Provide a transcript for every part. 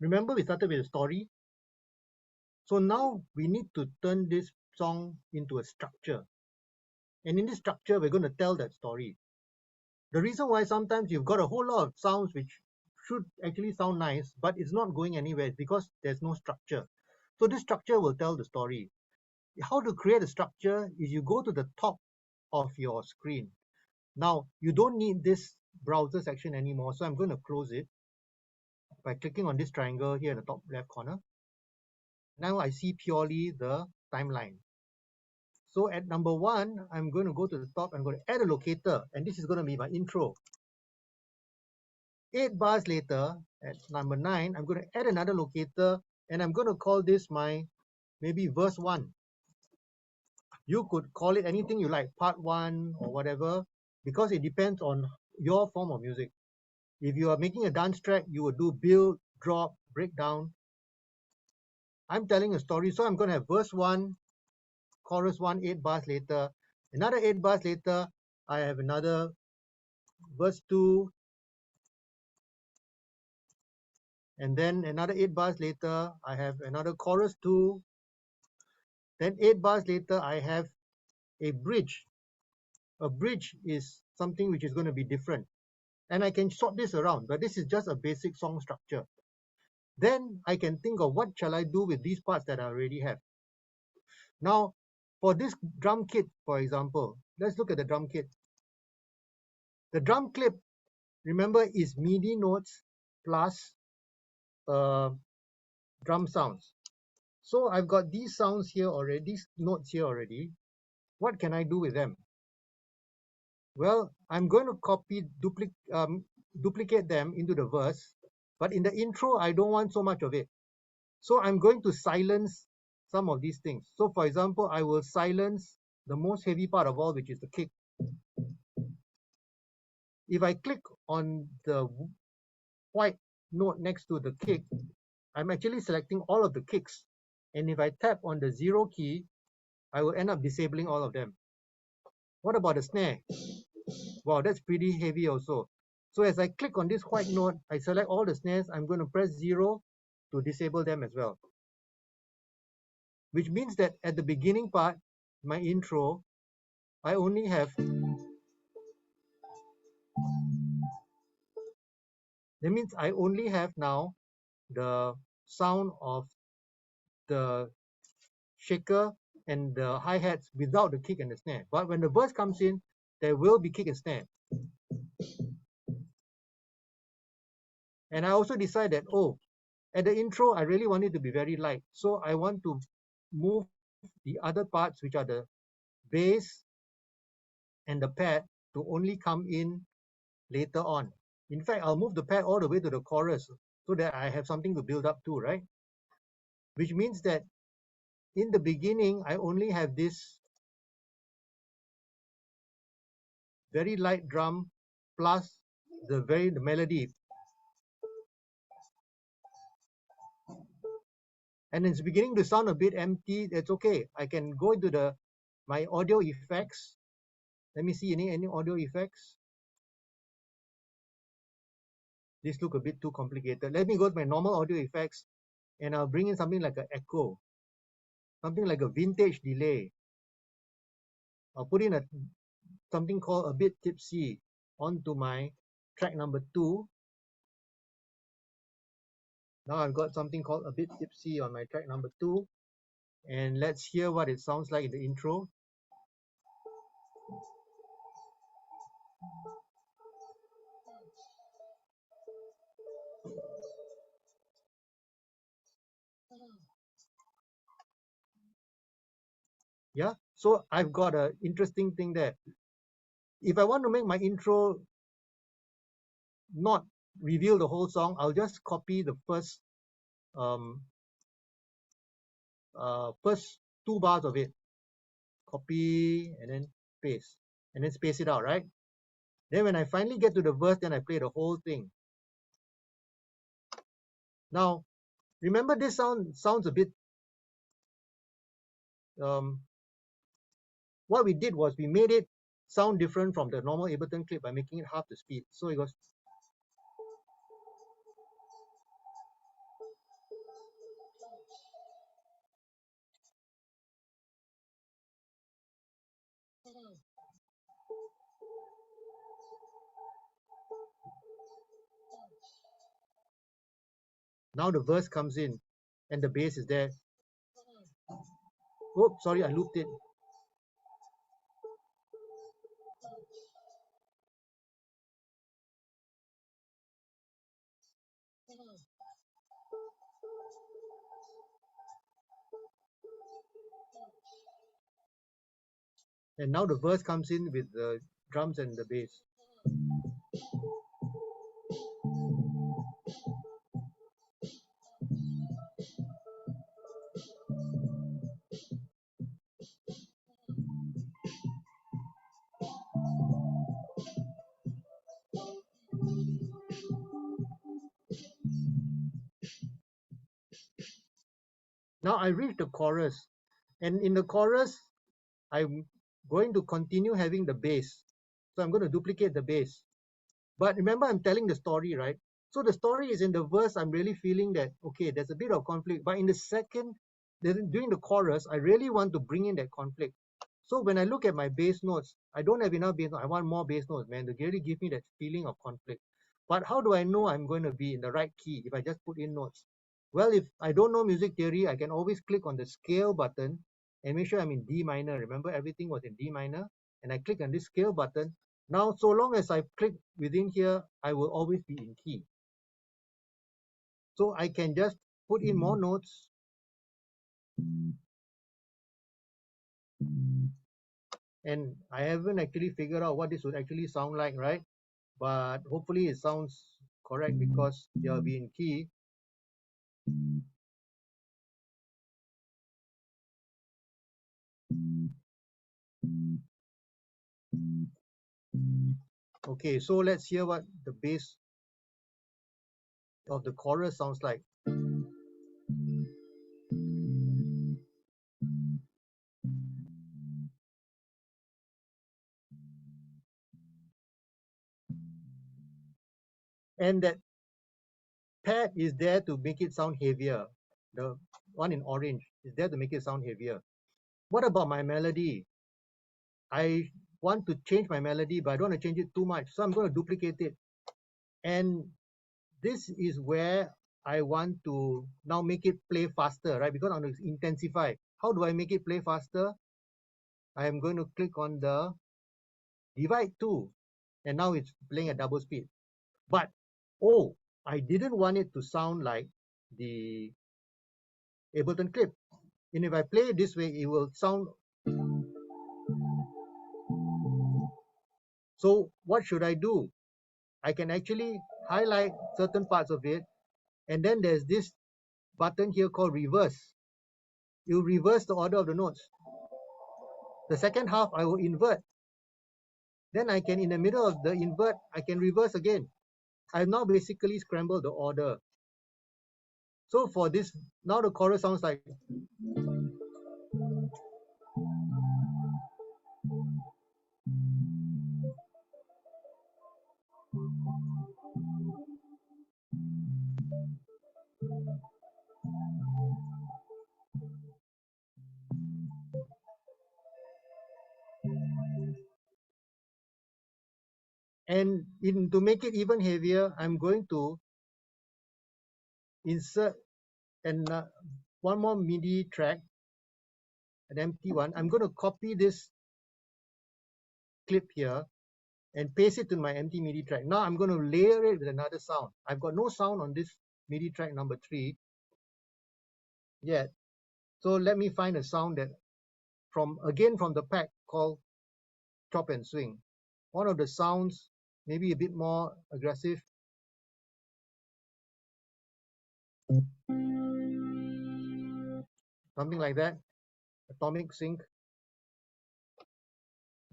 Remember we started with a story? So now we need to turn this song into a structure. And in this structure, we're going to tell that story. The reason why sometimes you've got a whole lot of sounds which should actually sound nice, but it's not going anywhere because there's no structure. So this structure will tell the story. How to create a structure is you go to the top of your screen. Now, you don't need this browser section anymore, so I'm going to close it by clicking on this triangle here in the top left corner. Now I see purely the timeline. So at number 1, I'm going to go to the top. I'm going to add a locator, and this is going to be my intro. 8 bars later, at number 9, I'm going to add another locator, and I'm going to call this my maybe verse 1. You could call it anything you like, part 1 or whatever, because it depends on your form of music. If you are making a dance track, you would do build, drop, breakdown. I'm telling a story, so I'm going to have verse 1, chorus 1, 8 bars later. Another 8 bars later, I have another verse 2, and then another 8 bars later, I have another chorus 2. Then 8 bars later, I have a bridge. A bridge is something which is going to be different. And I can sort this around, but this is just a basic song structure. Then I can think of what shall I do with these parts that I already have. Now, for this drum kit, for example, let's look at the drum kit. The drum clip, remember, is MIDI notes plus drum sounds. So I've got these sounds here already, these notes here already. What can I do with them? Well, I'm going to copy, duplicate them into the verse, but in the intro, I don't want so much of it. So I'm going to silence some of these things. So for example, I will silence the most heavy part of all, which is the kick. If I click on the white note next to the kick, I'm actually selecting all of the kicks. And if I tap on the 0 key, I will end up disabling all of them. What about the snare? Wow, that's pretty heavy also. So as I click on this white note, I select all the snares. I'm going to press 0 to disable them as well. Which means that at the beginning part, my intro, I only have, that means I only have now the sound of the shaker and the hi-hats without the kick and the snare. But when the verse comes in, there will be kick and snare. And I also decide that, oh, at the intro, I really want it to be very light. So I want to move the other parts, which are the bass and the pad, to only come in later on. In fact, I'll move the pad all the way to the chorus so that I have something to build up to, right? Which means that in the beginning, I only have this very light drum plus the melody. And it's beginning to sound a bit empty. That's okay. I can go into my audio effects. Let me see any audio effects. This look a bit too complicated. Let me go to my normal audio effects, and I'll bring in something like an echo, something like a vintage delay. I'll put in something called a bit tipsy onto my track number 2. Now I've got something called a bit tipsy on my track number 2. And let's hear what it sounds like in the intro. Yeah, so I've got an interesting thing there. If I want to make my intro not reveal the whole song, I'll just copy the first 2 bars of it. Copy and then paste, and then space it out, right? Then when I finally get to the verse, then I play the whole thing. Now, remember this sounds a bit, what we did was we made it sound different from the normal Ableton clip by making it half the speed. So it goes. Now the verse comes in and the bass is there. Oh, sorry, I looped it. And now the verse comes in with the drums and the bass. Now I reach the chorus, and in the chorus, I'm going to continue having the bass. So I'm going to duplicate the bass. But remember, I'm telling the story, right? So the story is in the verse. I'm really feeling that, okay, there's a bit of conflict. But in the second, during the chorus, I really want to bring in that conflict. So when I look at my bass notes, I don't have enough bass notes. I want more bass notes, man, to really give me that feeling of conflict. But how do I know I'm going to be in the right key if I just put in notes? Well, if I don't know music theory, I can always click on the scale button and make sure I'm in D minor. Remember, everything was in D minor. And I click on this scale button. Now, so long as I click within here, I will always be in key. So I can just put in more notes. And I haven't actually figured out what this would actually sound like, right? But hopefully it sounds correct because they'll be in key. Okay, so let's hear what the bass of the chorus sounds like. And that pad is there to make it sound heavier. The one in orange is there to make it sound heavier. What about my melody? I want to change my melody, but I don't want to change it too much. So I'm going to duplicate it. And this is where I want to now make it play faster, right? Because I want to intensify. How do I make it play faster? I am going to click on the divide 2, and now it's playing at double speed. But, oh, I didn't want it to sound like the Ableton clip. And if I play it this way, it will sound. So what should I do? I can actually highlight certain parts of it, and then there's this button here called reverse. You reverse the order of the notes. The second half I will invert. Then I can, in the middle of the invert, I can reverse again. I've now basically scrambled the order. So for this, now the chorus sounds like. And to make it even heavier, I'm going to insert one more MIDI track, an empty one. I'm going to copy this clip here and paste it to my empty MIDI track. Now I'm going to layer it with another sound. I've got no sound on this MIDI track number 3 yet. So let me find a sound that from the pack called Chop and Swing. One of the sounds, maybe a bit more aggressive. Something like that. Atomic sync.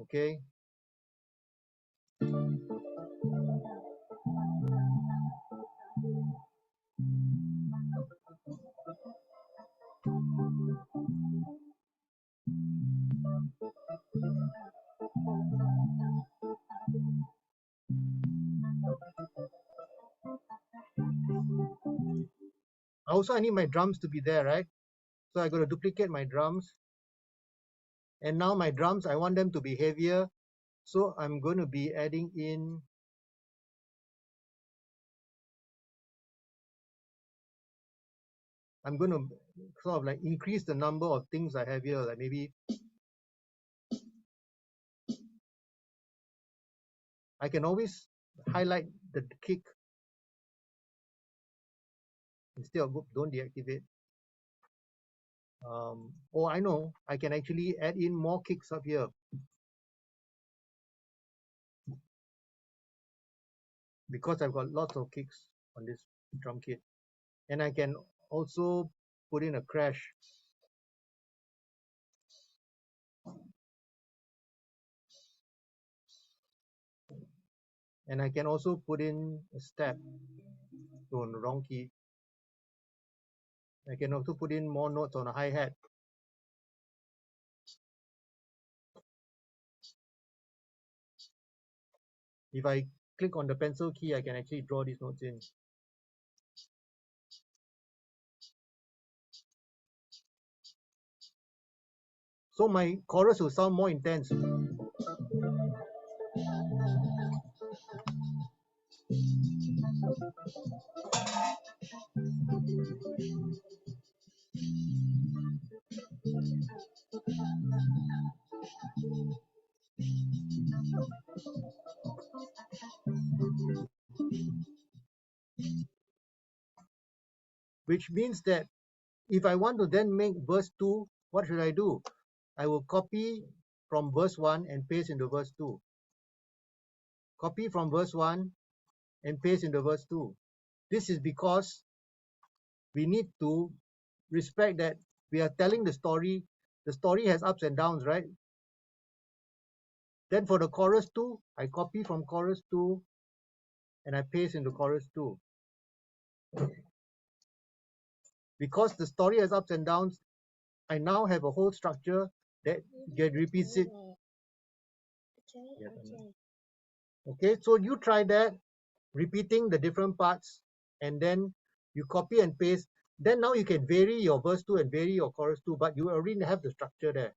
Okay. Also, I need my drums to be there, right? So I'm going to duplicate my drums. And now my drums, I want them to be heavier. So I'm going to be adding in I'm going to sort of like increase the number of things I have here, like maybe I can always highlight the kick instead of don't deactivate. Oh, I know, I can actually add in more kicks up here because I've got lots of kicks on this drum kit. And I can also put in a crash. And I can also put in a step on the wrong key. I can also put in more notes on a hi-hat. If I click on the pencil key, I can actually draw these notes in. So my chorus will sound more intense. Which means that if I want to then make verse 2, what should I do? I will copy from verse 1 and paste into verse 2. Copy from verse 1 and paste into verse 2. This is because we need to respect that we are telling the story. The story has ups and downs, right? Then for the chorus 2, I copy from chorus 2 and I paste into chorus 2. Because the story has ups and downs, I now have a whole structure that repeats it. Okay, so you try that, repeating the different parts, and then you copy and paste. Then now you can vary your verse 2 and vary your chorus 2, but you already have the structure there.